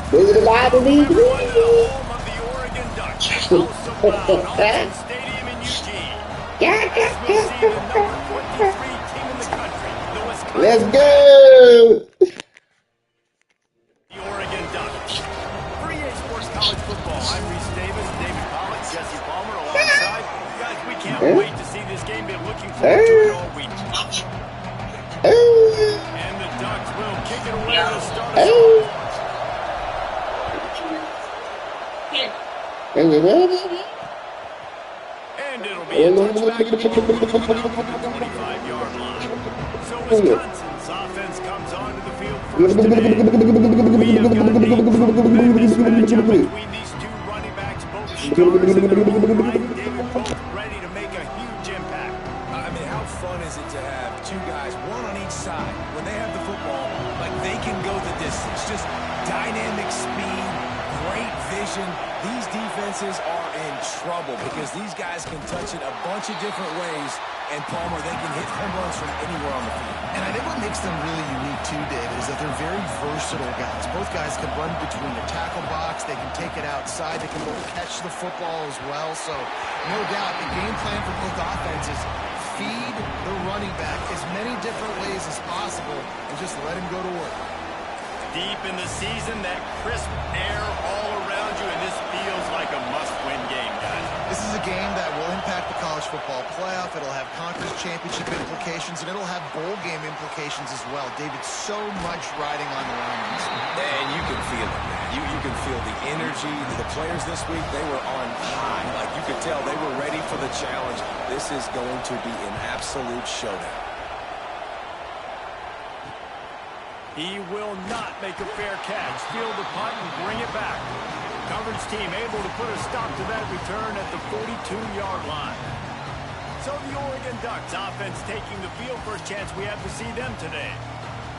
Everyone, the home of the Oregon Ducks, House of Blau, Allison Stadium in Eugene. As we'll see the number 23 team in the country, the Let's Wisconsin Badgers, go. the Oregon Ducks. For EA Sports College Football, I'm Reese Davis, David Pollock, Jesse Palmer alongside. Guys, we can't wait to see this game. Been looking forward to it all week. And the Ducks will kick it away to start us off. And it'll be a touchback ball from the 25-yard line. So Wisconsin's offense comes onto the field first today. We have got a tremendous matchup between these two running backs, both stars in their own right. David, both ready to make a huge impact. I mean, how fun is it to have two guys, one on each side, when they have the football, like they can go the distance. Just dynamic speed, great vision. These defenses are in trouble because these guys can touch it a bunch of different ways, and Palmer, they can hit home runs from anywhere on the field. And I think what makes them really unique too, David, is that they're very versatile guys. Both guys can run between the tackle box. They can take it outside. They can both catch the football as well. So, no doubt, the game plan for both offenses, feed the running back as many different ways as possible and just let him go to work. Deep in the season, that crisp air all around you, and this feels like a must-win game, guys. This is a game that will impact the college football playoff. It'll have conference championship implications, and it'll have bowl game implications as well. David, so much riding on the line in this one. And you can feel it, man. You can feel the energy. The players this week, they were on high. Like you could tell they were ready for the challenge. This is going to be an absolute showdown. He will not make a fair catch. Field the punt and bring it back. Coverage team able to put a stop to that return at the 42-yard line. So the Oregon Ducks offense taking the field. First chance we have to see them today.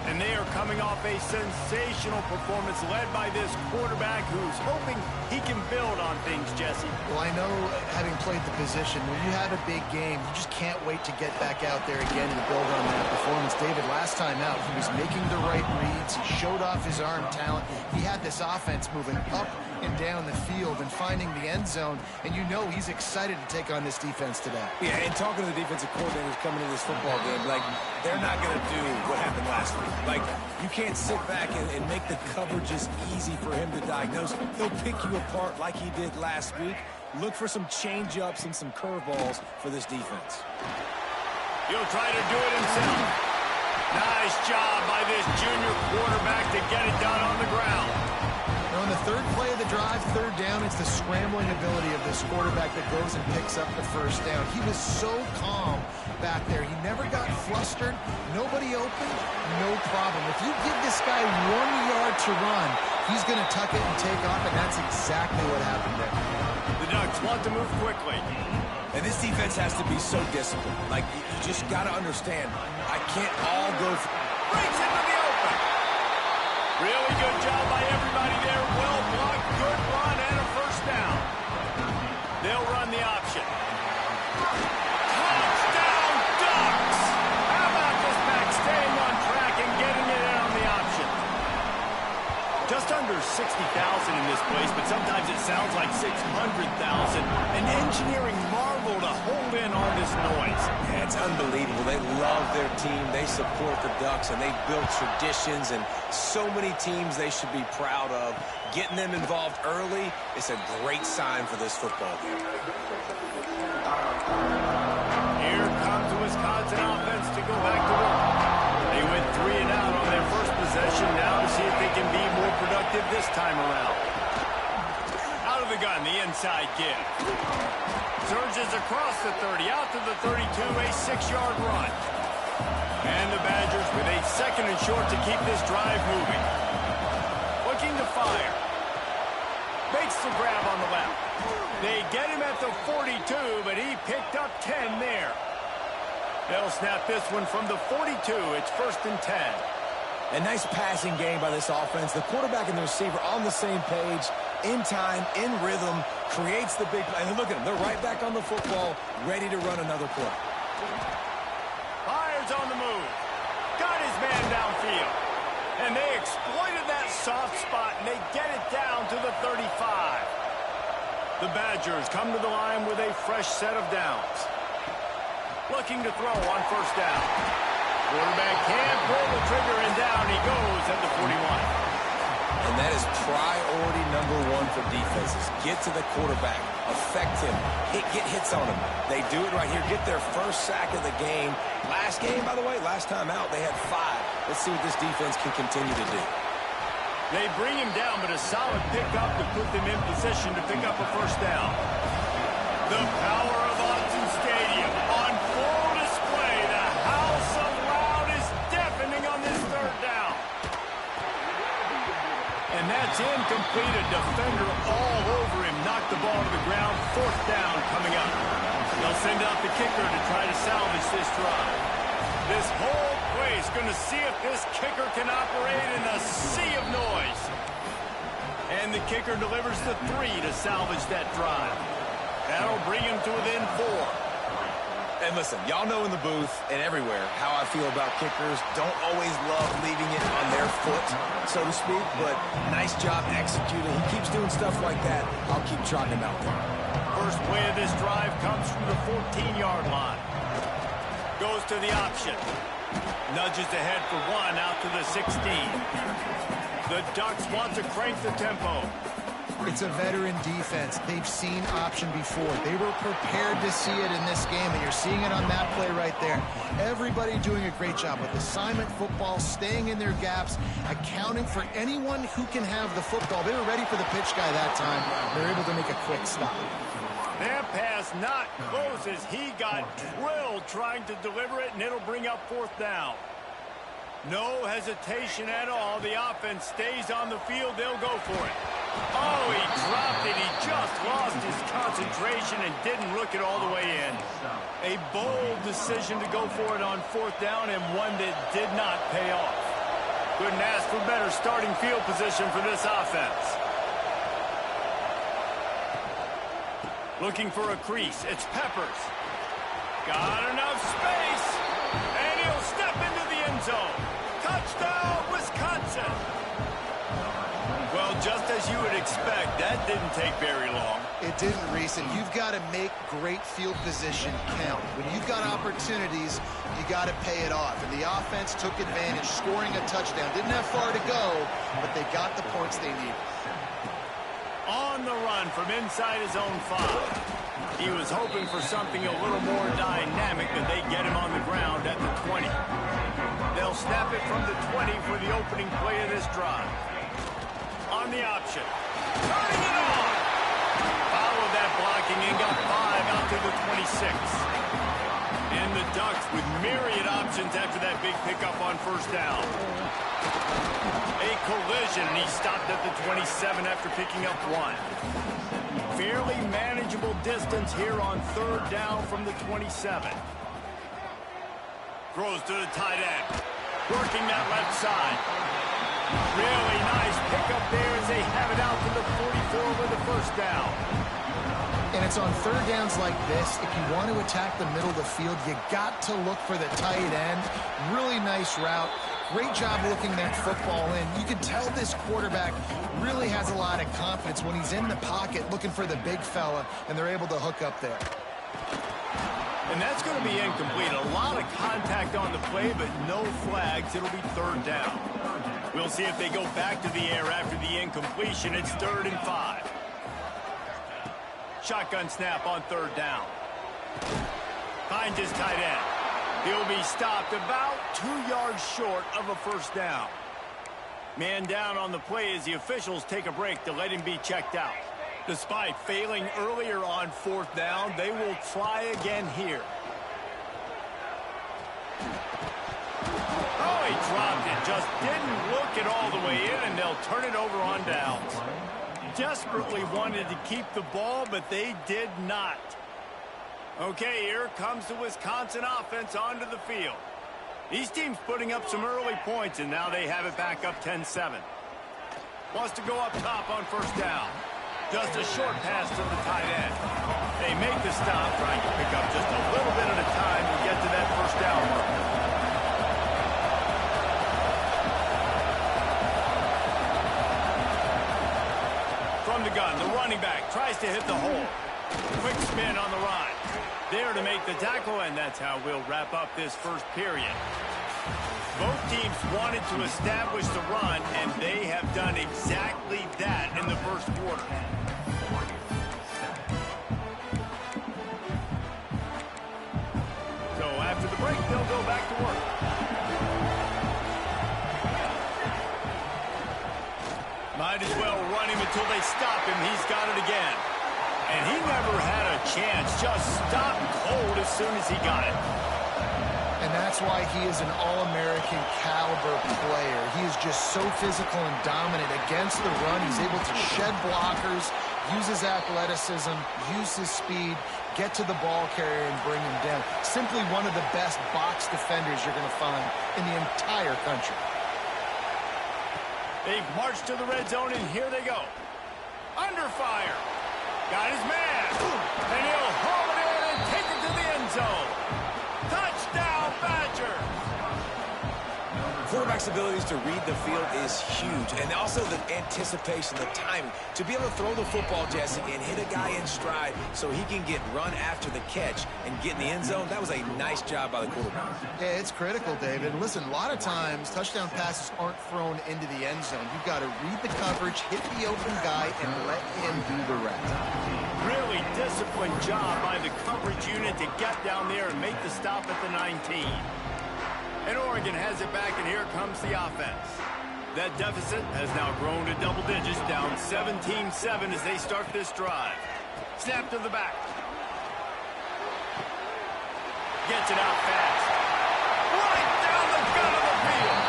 And they are coming off a sensational performance led by this quarterback who's hoping he can build on things, Jesse. Well, I know, having played the position, when you have a big game, you just can't wait to get back out there again and build on that performance. David, last time out, he was making the right reads. He showed off his arm talent. He had this offense moving up and down the field and finding the end zone, and you know he's excited to take on this defense today. Yeah, and talking to the defensive coordinators coming into this football game, like, they're not going to do what happened last week. Like, you can't sit back and make the coverages easy for him to diagnose. He'll pick you apart like he did last week. Look for some change-ups and some curveballs for this defense. He'll try to do it himself. Nice job by this junior quarterback to get it done on the ground. Now, on the third play of the drive, third down, it's the scrambling ability of this quarterback that goes and picks up the first down. He was so calm back there. He never got flustered. Nobody open, no problem. If you give this guy 1 yard to run, he's going to tuck it and take off, and that's exactly what happened there. The Ducks want to move quickly. And this defense has to be so disciplined. Like, you just got to understand, I can't all go for... Breaks into the open. Really good job by everybody there. Well blocked, good run, and a first down. They'll run the option. Touchdown, Ducks! How about this back staying on track and getting it in on the option? Just under 60,000 in this place, but sometimes it sounds like 600,000. An engineering marvel to hold in all this noise. Yeah, it's unbelievable. They love their team. They support the Ducks, and they've built traditions and so many teams they should be proud of. Getting them involved early is a great sign for this football game. Here comes the Wisconsin offense to go back to work. They went 3 and out on their first possession. Now to see if they can be more productive this time around. Out of the gun, the inside give. Surges across the 30, out to the 32, a 6-yard run. And the Badgers with a second and short to keep this drive moving. Looking to fire. Makes the grab on the left. They get him at the 42, but he picked up 10 there. They'll snap this one from the 42. It's 1st and 10. A nice passing game by this offense. The quarterback and the receiver on the same page, in time, in rhythm, creates the big play. And look at them. They're right back on the football, ready to run another play. Fires on the move. Got his man downfield. And they exploited that soft spot, and they get it down to the 35. The Badgers come to the line with a fresh set of downs. Looking to throw on first down. Quarterback can't pull the trigger, and down he goes at the 41. And that is priority number one for defenses. Get to the quarterback. Affect him. Get hits on him. They do it right here. Get their first sack of the game. Last game, by the way, last time out, they had 5. Let's see what this defense can continue to do. They bring him down, but a solid pickup to put them in position to pick up a first down. The power of Autzen Stadium on full display. The house of loud is deafening on this third down. And that's incomplete. A defender all over him. Knocked the ball to the ground. Fourth down coming up. They'll send out the kicker to try to salvage this drive. This whole place going to see if this kicker can operate in a sea of noise. And the kicker delivers the 3 to salvage that drive. That'll bring him to within 4. And listen, y'all know in the booth and everywhere how I feel about kickers. Don't always love leaving it on their foot, so to speak, but nice job executing. He keeps doing stuff like that. I'll keep trotting him out there. First play of this drive comes from the 14-yard line. Goes to the option. Nudges ahead for 1 out to the 16. The Ducks want to crank the tempo. It's a veteran defense. They've seen option before. They were prepared to see it in this game, and you're seeing it on that play right there. Everybody doing a great job with assignment football, staying in their gaps, accounting for anyone who can have the football. They were ready for the pitch guy that time. They're able to make a quick stop. That pass not close as he got drilled trying to deliver it, and it'll bring up fourth down. No hesitation at all. The offense stays on the field. They'll go for it. Oh, he dropped it. He just lost his concentration and didn't look it all the way in. A bold decision to go for it on fourth down, and one that did not pay off. Couldn't ask for better starting field position for this offense. Looking for a crease. It's Peppers. Got enough space. And he'll step into the end zone. Touchdown, Wisconsin. Well, just as you would expect, that didn't take very long. It didn't, Reese, and you've got to make great field position count. When you've got opportunities, you got to pay it off. And the offense took advantage, scoring a touchdown. Didn't have far to go, but they got the points they needed. On the run from inside his own 5. He was hoping for something a little more dynamic, but they get him on the ground at the 20. They'll snap it from the 20 for the opening play of this drive. On the option. Turning it on! Followed that blocking and got 5 out to the 26. And the Ducks with myriad options after that big pickup on first down. A collision, and he stopped at the 27 after picking up 1. Fairly manageable distance here on third down from the 27. Throws to the tight end. Working that left side. Really nice pickup there as they have it out to the 44 with the first down. And it's on third downs like this. If you want to attack the middle of the field, you got to look for the tight end. Really nice route. Great job looking that football in. You can tell this quarterback really has a lot of confidence when he's in the pocket looking for the big fella, and they're able to hook up there. And that's going to be incomplete. A lot of contact on the play, but no flags. It'll be third down. We'll see if they go back to the air after the incompletion. It's 3rd and 5. Shotgun snap on third down. Finds his tight end. He'll be stopped about 2 yards short of a first down. Man down on the play as the officials take a break to let him be checked out. Despite failing earlier on fourth down, they will try again here. Oh, he dropped it. Just didn't look it all the way in, and they'll turn it over on downs. Desperately wanted to keep the ball, but they did not. Okay, here comes the Wisconsin offense onto the field. These teams putting up some early points, and now they have it back up 10-7. Wants to go up top on first down. Just a short pass to the tight end. They make the stop, trying to pick up just a little bit at a time to get to that first down mark. from the gun. The running back tries to hit the hole. Quick spin on the run. There to make the tackle, and that's how we'll wrap up this first period. Both teams wanted to establish the run, and they have done exactly that in the first quarter. So after the break, they'll go back to work. Might as well run him until they stop him. He's got it again. And he never had a chance. Just stopped cold as soon as he got it. And that's why he is an All-American caliber player. He is just so physical and dominant against the run. He's able to shed blockers, use his athleticism, use his speed, get to the ball carrier and bring him down. Simply one of the best box defenders you're going to find in the entire country. They've marched to the red zone, and here they go. Under fire. Got his man. And he'll haul it in and take it to the end zone. Touchdown, Badgers. Quarterback's abilities to read the field is huge, and also the anticipation, the timing. To be able to throw the football, Jesse, and hit a guy in stride so he can get run after the catch and get in the end zone, that was a nice job by the quarterback. Yeah, it's critical, David. And listen, a lot of times, touchdown passes aren't thrown into the end zone. You've got to read the coverage, hit the open guy, and let him do the rest. Really disciplined job by the coverage unit to get down there and make the stop at the 19. And Oregon has it back, and here comes the offense. That deficit has now grown to double digits, down 17-7 as they start this drive. Snap to the back. Gets it out fast. Right down the gut of the field.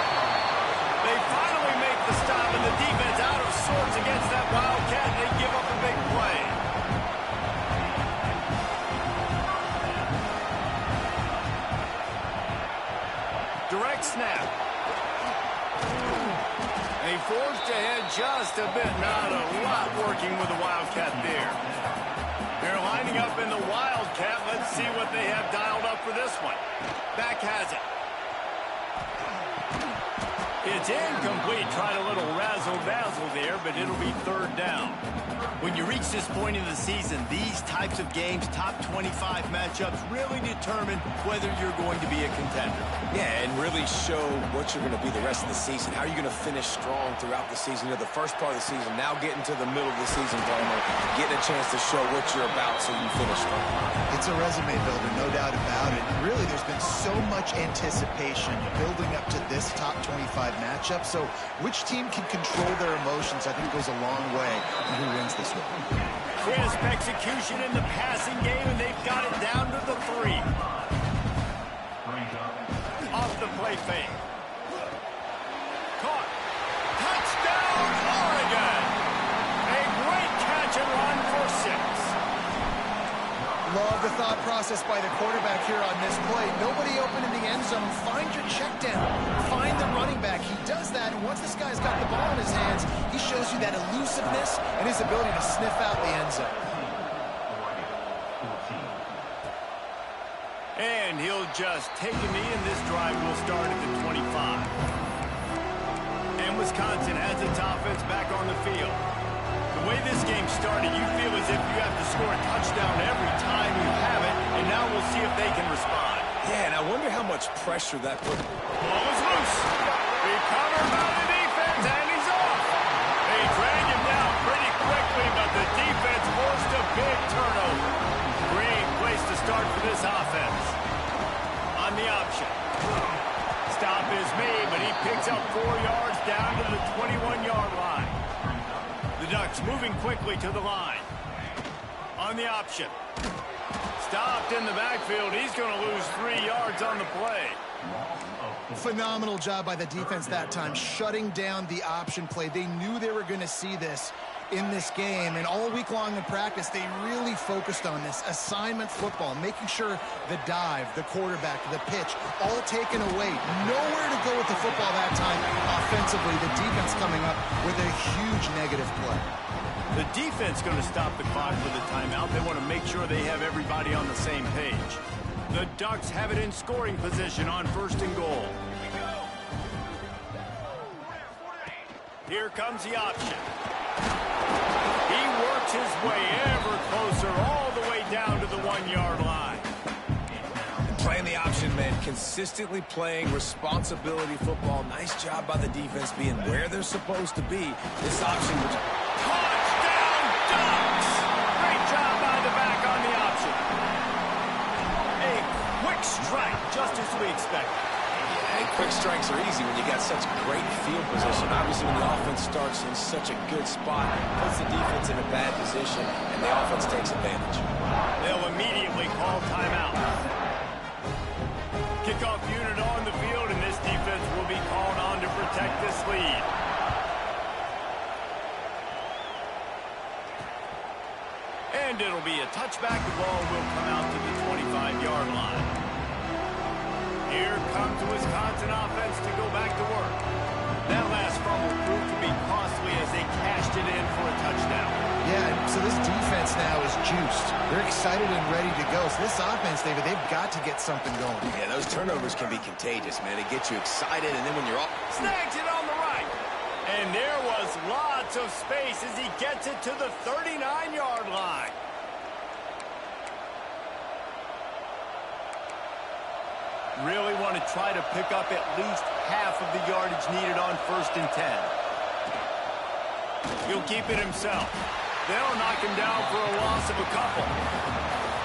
They finally make the stop, and the defense out of sorts against that Wildcat, and they give up a big play. Direct snap. They forced ahead just a bit. Not a lot working with the Wildcat there. They're lining up in the Wildcat. Let's see what they have dialed up for this one. Back has it. It's incomplete. Tried a little razzle-dazzle there, but it'll be third down. When you reach this point in the season, these types of games, top 25 matchups, really determine whether you're going to be a contender. Yeah, and really show what you're going to be the rest of the season. How are you going to finish strong throughout the season? You know, the first part of the season, now getting to the middle of the season, Palmer, getting a chance to show what you're about so you finish strong. It's a resume builder, no doubt about it. Really, there's been so much anticipation building up to this top 25 matchup. So which team can control their emotions, I think, goes a long way in who wins this one. Crisp execution in the passing game, and they've got it down to the 3. Off the play fake. Caught. Touchdown, Oregon. A great catch and run for 6. Love the thought process by the quarterback here on this play. Nobody open in the end zone. Find your check down. Find the running back. He does that, and once this guy's got the ball in his hands, he shows you that elusiveness and his ability to sniff out the end zone. And he'll just take a knee, and this drive will start at the 25. And Wisconsin has its offense back on the field. The way this game started, you feel as if you have to score a touchdown every time you have it, and now we'll see if they can respond. Yeah, and I wonder how much pressure that put. Ball is loose. Recovered by the defense, and he's off. They drag him down pretty quickly, but the defense forced a big turnover. Great place to start for this offense. On the option. Stop is made, but he picks up 4 yards down to the 21-yard line. The Ducks moving quickly to the line. On the option. Stopped in the backfield. He's going to lose 3 yards on the play. Phenomenal job by the defense that time, shutting down the option play. They knew they were going to see this in this game, and all week long in practice, they really focused on this assignment football, making sure the dive, the quarterback, the pitch, all taken away. Nowhere to go with the football that time offensively. The defense coming up with a huge negative play. The defense going to stop the clock with a timeout. They want to make sure they have everybody on the same page. The Ducks have it in scoring position on 1st and goal. Here comes the option. He consistently playing responsibility football. Nice job by the defense being where they're supposed to be. This option was... Touchdown, Ducks! Great job by the back on the option. A quick strike, just as we expected. And quick strikes are easy when you got such great field position. Obviously, when the offense starts in such a good spot, puts the defense in a bad position, and the offense takes advantage. They'll immediately call timeout. Kickoff unit on the field, and this defense will be called on to protect this lead. And it'll be a touchback. The ball will come out to the 25-yard line. Here comes the Wisconsin offense to go back to work. That last fumble proved to be costly as they cashed it in for a touchdown. Yeah, so this defense now is juiced. They're excited and ready to go. So this offense, David, they've got to get something going. Yeah, those turnovers can be contagious, man. They get you excited, and then when you're off... Snags it on the right. And there was lots of space as he gets it to the 39-yard line. Really want to try to pick up at least half of the yardage needed on 1st and 10. He'll keep it himself. They'll knock him down for a loss of a couple.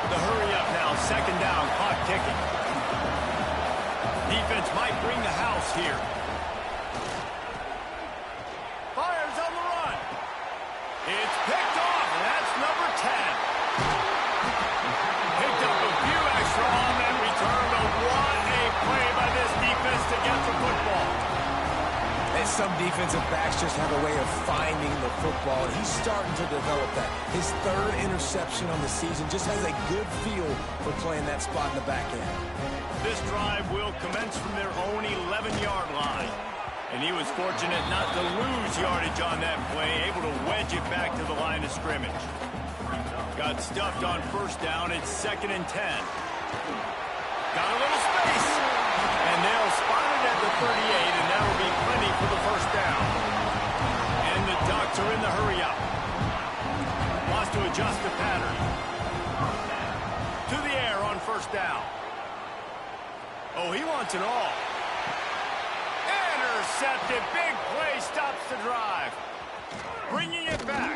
The hurry up now, 2nd down, clock ticking. Defense might bring the house here. Fires on the run. It's picked off, and that's number 10. Picked up a few extra on that return, but what a play by this defense to get the football. And some defensive backs just have a way of finding the football, and he's starting to develop that. His 3rd interception on the season just has a good feel for playing that spot in the back end. This drive will commence from their own 11-yard line. And he was fortunate not to lose yardage on that play, able to wedge it back to the line of scrimmage. Got stuffed on 1st down. It's 2nd and 10. Got a little space. And they'll spot it at the 38, and that'll be plenty for the 1st down. And the Ducks are in the hurry-up. Wants to adjust the pattern. To the air on 1st down. Oh, he wants it all. Intercepted. Big play stops the drive. Bringing it back.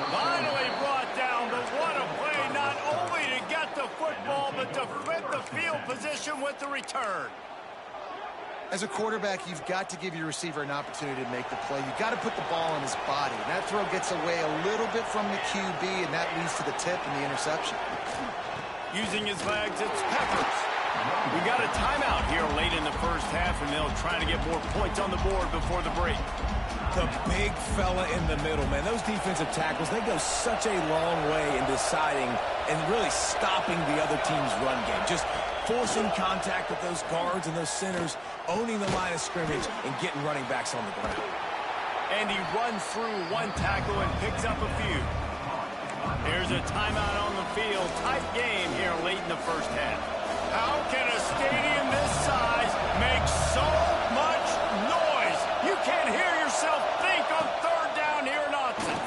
Finally brought down, but what a play, not only to get the football, but to flip the field position with the return. As a quarterback, you've got to give your receiver an opportunity to make the play. You've got to put the ball on his body. And that throw gets away a little bit from the QB, and that leads to the tip and the interception. Using his legs, it's Peppers. We got a timeout here late in the 1st half, and they'll try to get more points on the board before the break. The big fella in the middle, man. Those defensive tackles, they go such a long way in deciding and really stopping the other team's run game. Just forcing contact with those guards and those centers, owning the line of scrimmage, and getting running backs on the ground. And he runs through one tackle and picks up a few. There's a timeout on the field. Tight game here late in the 1st half. How can a stadium this size make so much noise? You can't hear yourself think on 3rd down here in Autzen.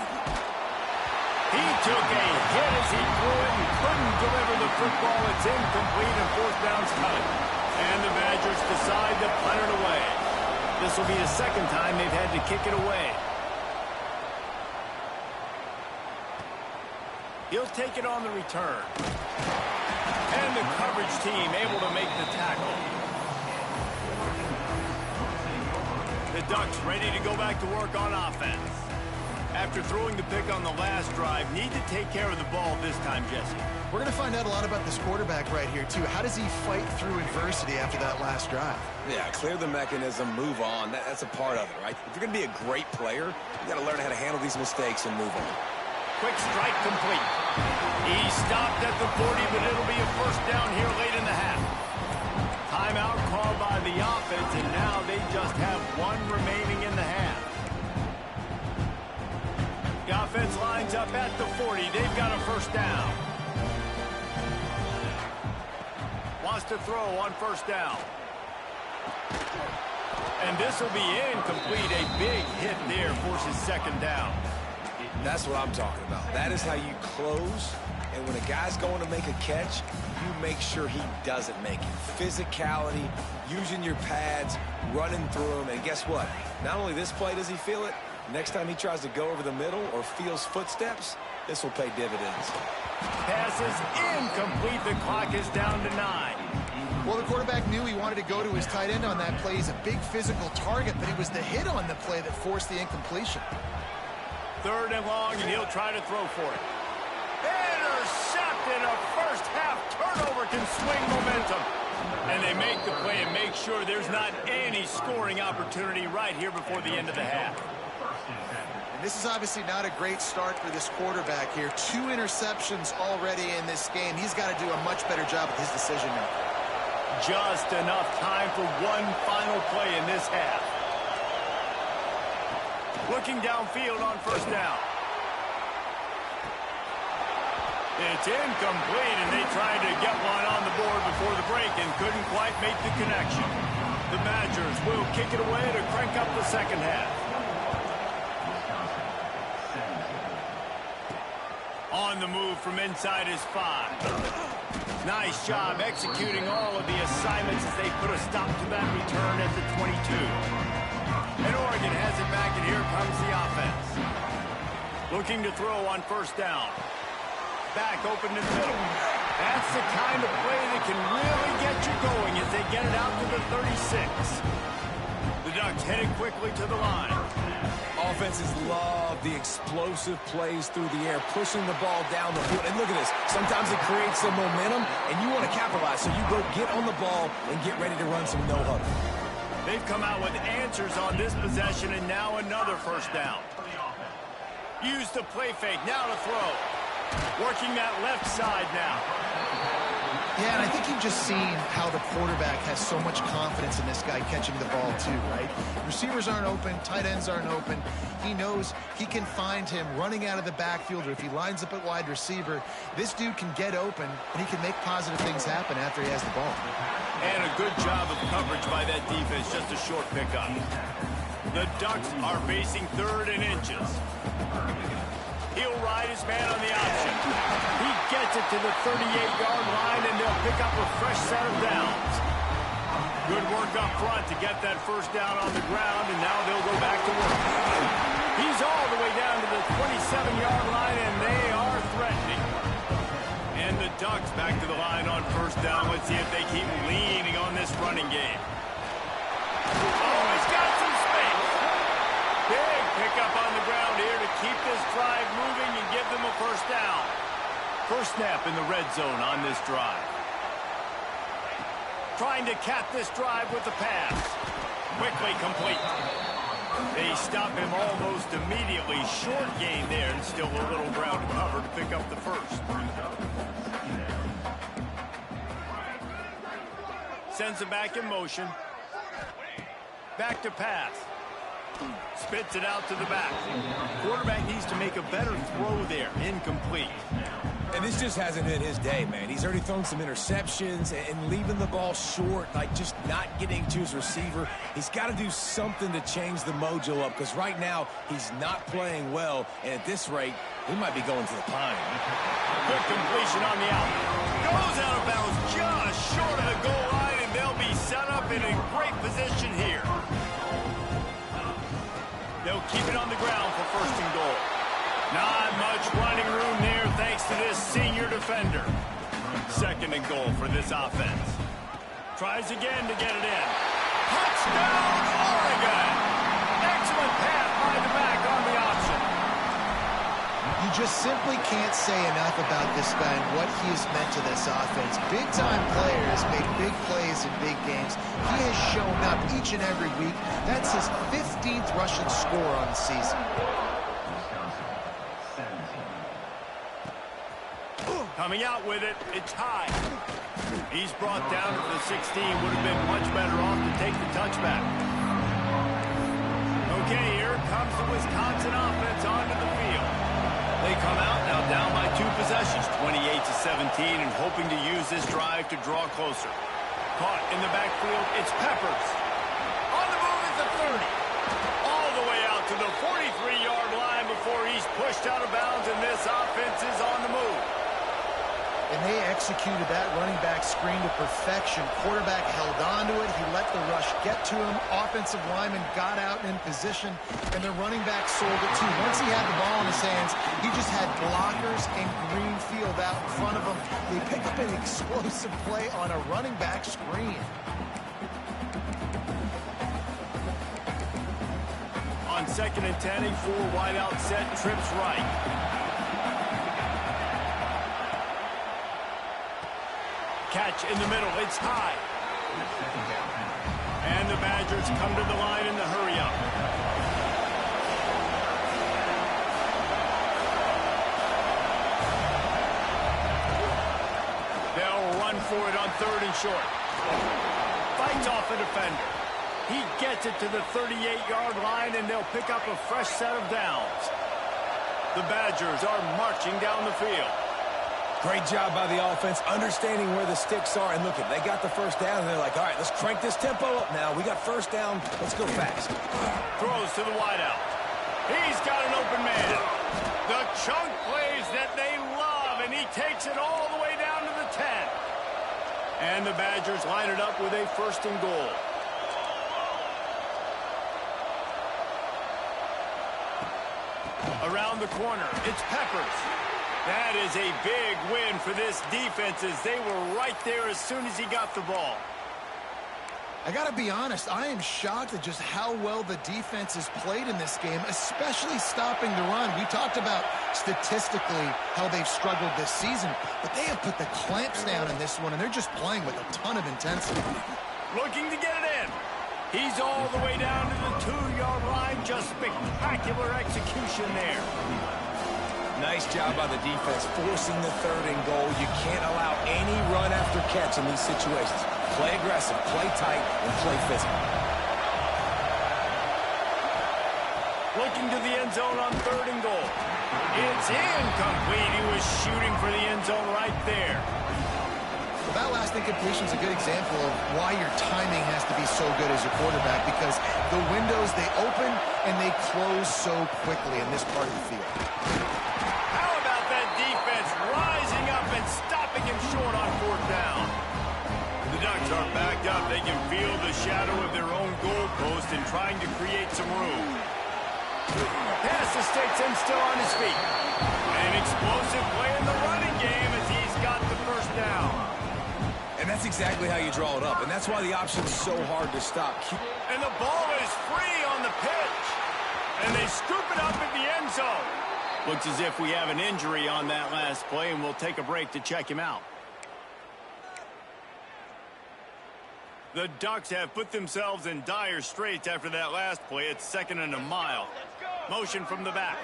He took a hit as he threw it and couldn't deliver the football. It's incomplete and 4th down's coming. And the Badgers decide to punt it away. This will be the 2nd time they've had to kick it away. He'll take it on the return. And the coverage team able to make the tackle. The Ducks ready to go back to work on offense. After throwing the pick on the last drive, need to take care of the ball this time, Jesse. We're going to find out a lot about this quarterback right here, too. How does he fight through adversity after that last drive? Yeah, clear the mechanism, move on. That's a part of it, right? If you're going to be a great player, you got to learn how to handle these mistakes and move on. Quick strike complete. He stopped at the 40, but it'll be a 1st down here late in the half. Timeout called by the offense, and now they just have one remaining in the half. The offense lines up at the 40. They've got a 1st down. Wants to throw on 1st down. And this will be incomplete. A big hit there forces 2nd down. That's what I'm talking about. That is how you close And when a guy's going to make a catch, you make sure he doesn't make it. Physicality, using your pads, running through them. And guess what? Not only this play does he feel it, next time he tries to go over the middle or feels footsteps, this will pay dividends. Pass is incomplete. The clock is down to 9. Well, the quarterback knew he wanted to go to his tight end on that play. He's a big physical target, but it was the hit on the play that forced the incompletion. 3rd and long, and he'll try to throw for it. Intercepted. A first half turnover can swing momentum. And they make the play and make sure there's not any scoring opportunity right here before the end of the half. And this is obviously not a great start for this quarterback here. 2 interceptions already in this game. He's got to do a much better job with his decision making. Just enough time for one final play in this half. Looking downfield on 1st down. It's incomplete, and they tried to get one on the board before the break and couldn't quite make the connection. The Badgers will kick it away to crank up the 2nd half. On the move from inside his 5. Nice job executing all of the assignments as they put a stop to that return at the 22. And Oregon has it back, and here comes the offense. Looking to throw on 1st down. Back open in the middle. That's the kind of play that can really get you going as they get it out to the 36. The Ducks headed quickly to the line. Offenses love the explosive plays through the air, pushing the ball down the field. And look at this. Sometimes it creates some momentum, and you want to capitalize. So you go get on the ball and get ready to run some no-huddle. They've come out with answers on this possession, and now another 1st down. Use the play fake. Now to throw. Working that left side now. Yeah, and I think you've just seen how the quarterback has so much confidence in this guy catching the ball too, right? Receivers aren't open, tight ends aren't open. He knows he can find him running out of the backfield, or if he lines up at wide receiver, this dude can get open, and he can make positive things happen after he has the ball. And a good job of coverage by that defense, just a short pickup. The Ducks are facing 3rd and inches. He'll ride his man on the option. He gets it to the 38-yard line, and they'll pick up a fresh set of downs. Good work up front to get that 1st down on the ground, and now they'll go back to work. He's all the way down to the 27-yard line, and they are threatening. And the Ducks back to the line on 1st down. Let's see if they keep leaning on this running game. Oh, he's got some space. Big pickup on the ground here to keep this drive moving and give them a 1st down. First snap in the red zone on this drive. Trying to cap this drive with the pass. Quickly complete. They stop him almost immediately. Short gain there, and still a little ground to cover to pick up the 1st. Sends it back in motion. Back to pass. Spits it out to the back. Quarterback needs to make a better throw there. Incomplete. And this just hasn't been his day, man. He's already thrown some interceptions and leaving the ball short, like just not getting to his receiver. He's got to do something to change the mojo up, because right now he's not playing well, and at this rate, he might be going to the pine. Good completion on the out. Goes out of bounds just short of the goal line, and they'll be set up in a great position here. They'll keep it on the ground for 1st and goal. Not much running room there thanks to this senior defender. 2nd and goal for this offense. Tries again to get it in. Touchdown, Oregon! Excellent pass by the back on the option. You just simply can't say enough about this guy and what he has meant to this offense. Big-time players make big plays in big games. He has shown up each and every week. That's his 15th rushing score on the season. Coming out with it, it's high. He's brought down to the 16. Would have been much better off to take the touchback. Okay, here comes the Wisconsin offense onto the field. They come out now down by 2 possessions, 28-17, and hoping to use this drive to draw closer. Caught in the backfield, it's Peppers. On the move is the 30. All the way out to the 43-yard line before he's pushed out of bounds, and this offense is on the move. and they executed that running back screen to perfection. Quarterback held on to it. He let the rush get to him. Offensive lineman got out and in position, and the running back sold it too. Once he had the ball in his hands, he just had blockers and green field out in front of him. They pick up an explosive play on a running back screen. On 2nd and 10, a 4 wide out set, trips right. Catch in the middle, it's high. And the Badgers come to the line in the hurry up. They'll run for it on 3rd and short. Fights off a defender. He gets it to the 38-yard line, and they'll pick up a fresh set of downs. The Badgers are marching down the field. Great job by the offense, understanding where the sticks are. And look, they got the first down, and they're like, all right, let's crank this tempo up now. We got first down. Let's go fast. Throws to the wideout. He's got an open man. The chunk plays that they love, and he takes it all the way down to the 10. And the Badgers line it up with a 1st and goal. Around the corner, it's Peppers. That is a big win for this defense as they were right there as soon as he got the ball. I got to be honest, I am shocked at just how well the defense has played in this game, especially stopping the run. We talked about statistically how they've struggled this season, but they have put the clamps down in this one, and they're just playing with a ton of intensity. Looking to get it in. He's all the way down to the 2-yard line. Just spectacular execution there. Nice job by the defense, forcing the 3rd and goal. You can't allow any run after catch in these situations. Play aggressive, play tight, and play physical. Looking to the end zone on 3rd and goal. It's incomplete. He was shooting for the end zone right there. Well, that last incompletion is a good example of why your timing has to be so good as a quarterback, because the windows, they open and they close so quickly in this part of the field. How about that defense rising up and stopping him short on 4th down? The Ducks are backed up. They can feel the shadow of their own goalpost and trying to create some room. Pass to sticks and still on his feet. An explosive play in the running game as he's got the 1st down. And that's exactly how you draw it up, and that's why the option is so hard to stop. And the ball is free on the pitch. And they scoop it up in the end zone. Looks as if we have an injury on that last play, and we'll take a break to check him out. The Ducks have put themselves in dire straits after that last play. It's 2nd and a mile. Motion from the back.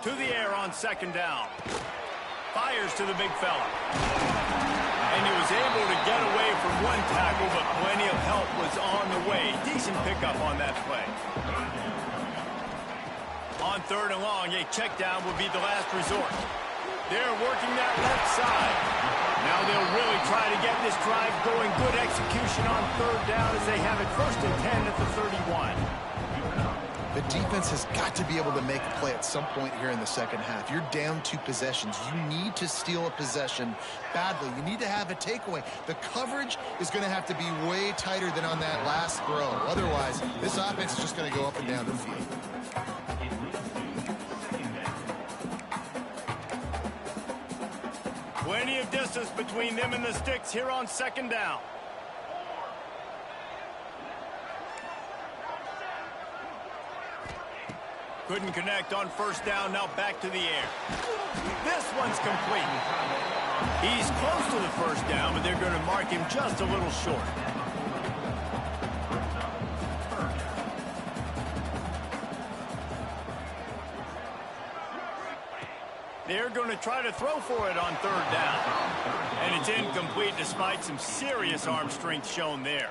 To the air on 2nd down. Fires to the big fella. And he was able to get away from one tackle, but plenty of help was on the way. Decent pickup on that play. On 3rd and long, a check down will be the last resort. They're working that left side. Now they'll really try to get this drive going. Good execution on 3rd down as they have it 1st and 10 at the 31. The defense has got to be able to make a play at some point here in the 2nd half. You're down 2 possessions. You need to steal a possession badly. You need to have a takeaway. The coverage is going to have to be way tighter than on that last throw. Otherwise, this offense is just going to go up and down the field. Plenty of distance between them and the sticks here on 2nd down. Couldn't connect on 1st down, now back to the air. This one's complete. He's close to the 1st down, but they're going to mark him just a little short. They're going to try to throw for it on 3rd down. And it's incomplete despite some serious arm strength shown there.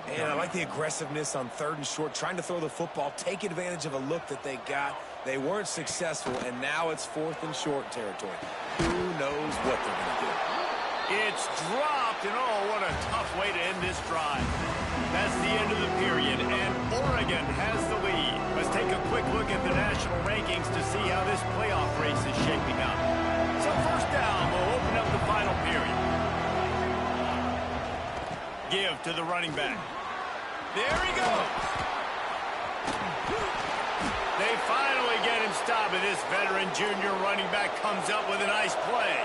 And I like the aggressiveness on 3rd and short, trying to throw the football, take advantage of a look that they got. They weren't successful, and now it's 4th and short territory. Who knows what they're going to do? It's dropped, and oh, what a tough way to end this drive. That's the end of the period, and Oregon has the lead. Let's take a quick look at the national rankings to see how this playoff race is shaping up. So 1st down will Give to the running back. There he goes. They finally get him stopped, and this veteran junior running back comes up with a nice play.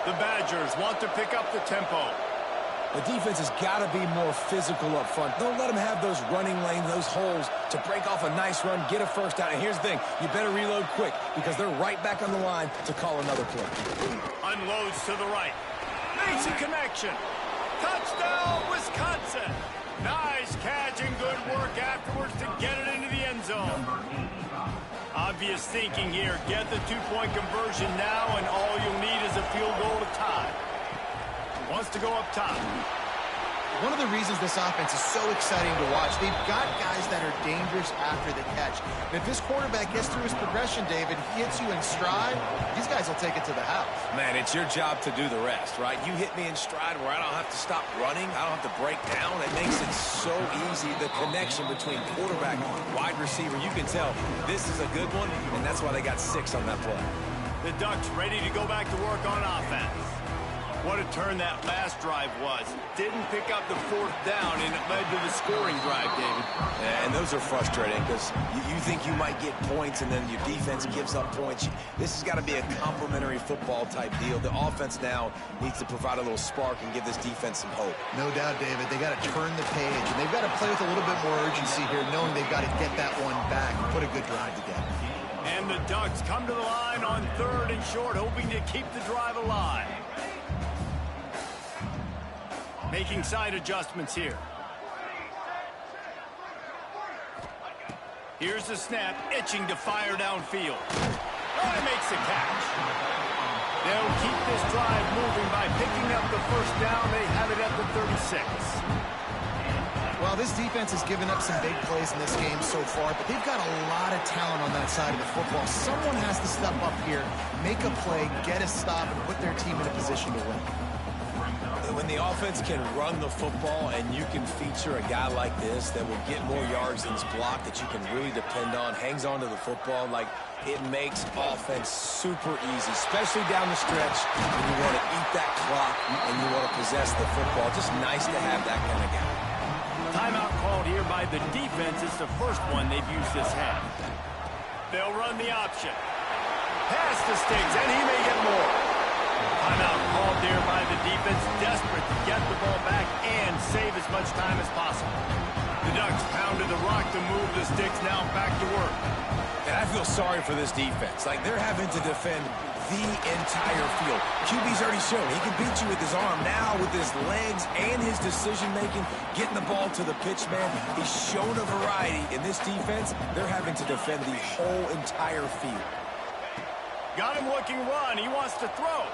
The Badgers want to pick up the tempo. The defense has got to be more physical up front. Don't let them have those running lanes, those holes to break off a nice run, get a first down. And here's the thing, you better reload quick because they're right back on the line to call another play. Unloads to the right. Makes a connection. Touchdown, Wisconsin. Nice catch and good work afterwards to get it into the end zone. Obvious thinking here. Get the two-point conversion now, and all you'll need is a field goal to tie. Wants to go up top. One of the reasons this offense is so exciting to watch, they've got guys that are dangerous after the catch. And if this quarterback gets through his progression, David, he hits you in stride, these guys will take it to the house. Man, it's your job to do the rest, right? You hit me in stride where I don't have to stop running. I don't have to break down. It makes it so easy, the connection between quarterback and wide receiver. You can tell this is a good one, and that's why they got 6 on that play. The Ducks ready to go back to work on offense. What a turn that last drive was. Didn't pick up the 4th down, and it led to the scoring drive, David. And those are frustrating because you think you might get points, and then your defense gives up points. This has got to be a complementary football type deal. The offense now needs to provide a little spark and give this defense some hope. No doubt, David. They got to turn the page, and they've got to play with a little bit more urgency here, knowing they've got to get that one back and put a good drive together. And the Ducks come to the line on 3rd and short, hoping to keep the drive alive. Making side adjustments here. Here's the snap, itching to fire downfield. Oh, he makes the catch. They'll keep this drive moving by picking up the 1st down. They have it at the 36. Well, this defense has given up some big plays in this game so far, but they've got a lot of talent on that side of the football. Someone has to step up here, make a play, get a stop, and put their team in a position to win. When the offense can run the football and you can feature a guy like this that will get more yards than his block, that you can really depend on, hangs on to the football, like it makes offense super easy, especially down the stretch when you want to eat that clock and you want to possess the football. Just nice to have that kind of guy. Timeout called here by the defense. It's the first one they've used this half. They'll run the option. Pass to Stiggs, and he may get more. Timeout called there by the defense, desperate to get the ball back and save as much time as possible. The Ducks pounded the rock to move the sticks, now back to work. And I feel sorry for this defense. Like, they're having to defend the entire field. QB's already shown he can beat you with his arm. Now with his legs and his decision-making, getting the ball to the pitch man, he's shown a variety. In this defense, they're having to defend the whole entire field. Got him looking run. He wants to throw.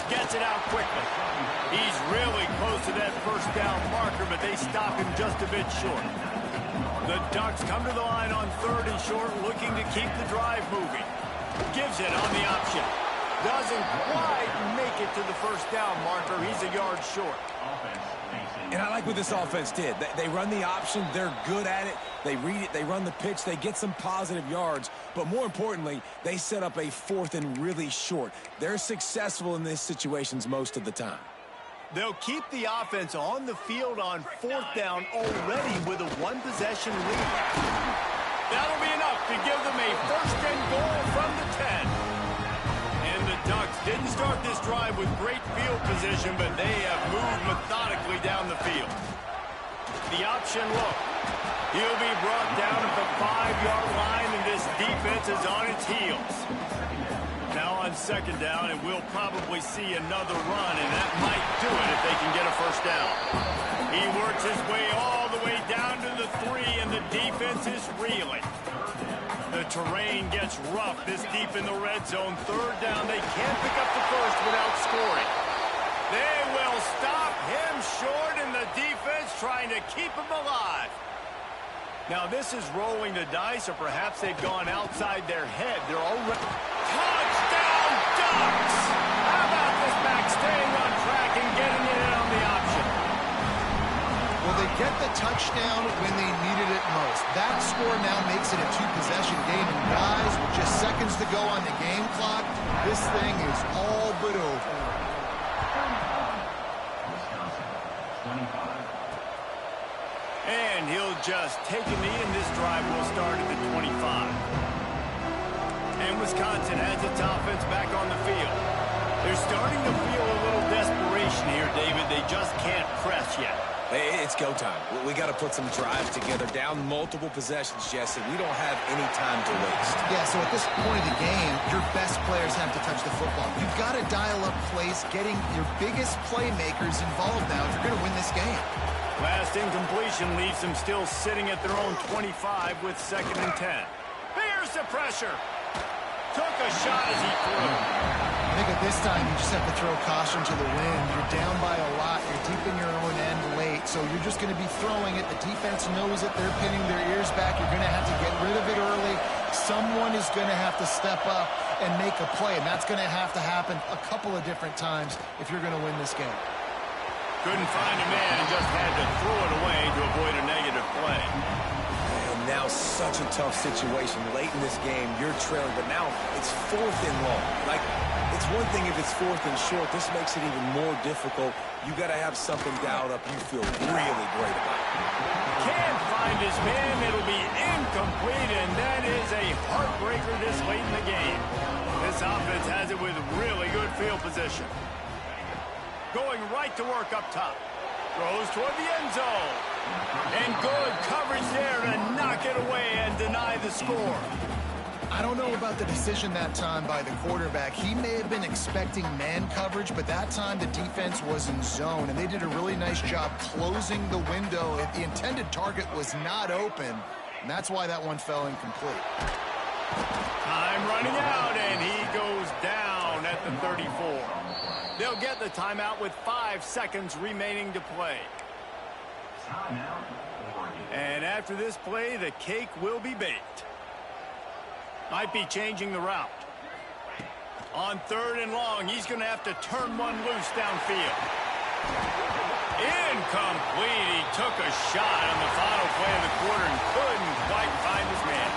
Gets it out quickly. He's really close to that 1st down marker, but they stop him just a bit short. The Ducks come to the line on 3rd and short, looking to keep the drive moving. Gives it on the option. Doesn't quite make it to the 1st down marker. He's a yard short. And I like what this offense did. They run the option. They're good at it. They read it. They run the pitch. They get some positive yards. But more importantly, they set up a 4th and really short. They're successful in these situations most of the time. They'll keep the offense on the field on 4th down already with a 1-possession lead. That'll be enough to give them a 1st and goal from the 10. And the Ducks didn't start this drive with great field position, but they have moved methodically down the field. The option look. He'll be brought down at the 5-yard line, and this defense is on its heels. Now on 2nd down, and we'll probably see another run, and that might do it if they can get a 1st down. He works his way all the way down to the 3, and the defense is reeling. The terrain gets rough this deep in the red zone. 3rd down, they can't pick up the 1st without scoring. They will stop him short, and the defense trying to keep him alive. Now this is rolling the dice, or perhaps they've gone outside their head. They're already... Touchdown, Ducks! How about this back staying on track and getting it in on the option? Well, they get the touchdown when they needed it most. That score now makes it a 2-possession game. And guys, with just seconds to go on the game clock, this thing is all but over. 25. And he'll just take a knee, and this drive will start at the 25. And Wisconsin has its offense back on the field. They're starting to feel a little desperation here, David. They just can't press yet. It's go time. We got to put some drives together. Down multiple possessions, Jesse. We don't have any time to waste. Yeah, so at this point of the game, your best players have to touch the football. You've got to dial up plays, getting your biggest playmakers involved now if you're going to win this game. Last incompletion leaves them still sitting at their own 25 with 2nd and 10. Here's the pressure. Took a shot as he threw. I think at this time you just have to throw caution to the wind. You're down by a lot. You're deep in your own end late, so you're just going to be throwing it. The defense knows it. They're pinning their ears back. You're going to have to get rid of it early. Someone is going to have to step up and make a play, and that's going to have to happen a couple of different times if you're going to win this game. Couldn't find a man and just had to throw it away to avoid a negative play. And now such a tough situation. Late in this game, you're trailing, but now it's 4th and long. Like, it's one thing if it's 4th and short. This makes it even more difficult. You got to have something dialed up you feel really great about. Can't find his man. It'll be incomplete, and that is a heartbreaker this late in the game. This offense has it with really good field position. Going right to work up top. Throws toward the end zone. And good coverage there to knock it away and deny the score. I don't know about the decision that time by the quarterback. He may have been expecting man coverage, but that time the defense was in zone, and they did a really nice job closing the window. The intended target was not open, and that's why that one fell incomplete. Time running out, and he goes down at the 34. They'll get the timeout with 5 seconds remaining to play. And after this play, the cake will be baked. Might be changing the route. On 3rd and long, he's going to have to turn one loose downfield. Incomplete. He took a shot on the final play of the quarter and couldn't quite find his man.